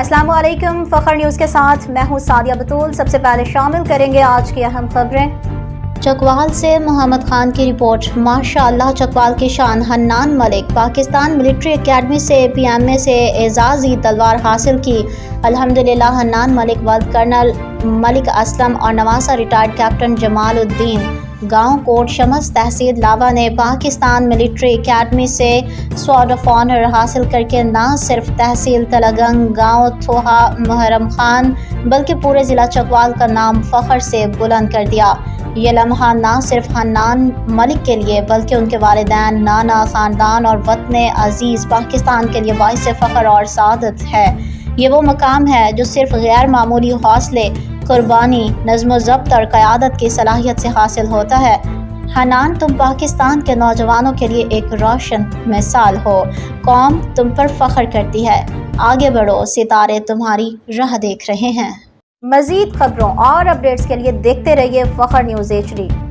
السلام علیکم، فخر نیوز کے ساتھ میں ہوں سعدیہ بطول۔ سب سے پہلے شامل کریں گے آج کی اہم خبریں۔ چکوال سے محمد خان کی رپورٹ۔ ماشاءاللہ، چکوال کی شان حنان ملک پاکستان ملٹری اکیڈمی سے PMA سے اعزازی تلوار حاصل کی۔ الحمدللہ، حنان ملک ولد کرنل ملک اسلم اور نواسہ ریٹائرڈ کیپٹن جمال الدین گاؤں کوٹ شمس تحصیل لاوا نے پاکستان ملٹری اکیڈمی سے سوارڈ آف آنر حاصل کر کے نہ صرف تحصیل تلگنگ گاؤں تھوہا محرم خان بلکہ پورے ضلع چکوال کا نام فخر سے بلند کر دیا۔ یہ لمحہ نہ صرف حنان ملک کے لیے بلکہ ان کے والدین، نانا، خاندان اور وطن عزیز پاکستان کے لیے باعث فخر اور سعادت ہے۔ یہ وہ مقام ہے جو صرف غیر معمولی حوصلے، قربانی، نظم و ضبط اور قیادت کی صلاحیت سے حاصل ہوتا ہے۔ حنان، تم پاکستان کے نوجوانوں کے لیے ایک روشن مثال ہو۔ قوم تم پر فخر کرتی ہے۔ آگے بڑھو، ستارے تمہاری راہ دیکھ رہے ہیں۔ مزید خبروں اور اپڈیٹس کے لیے دیکھتے رہیے فخر نیوز HD۔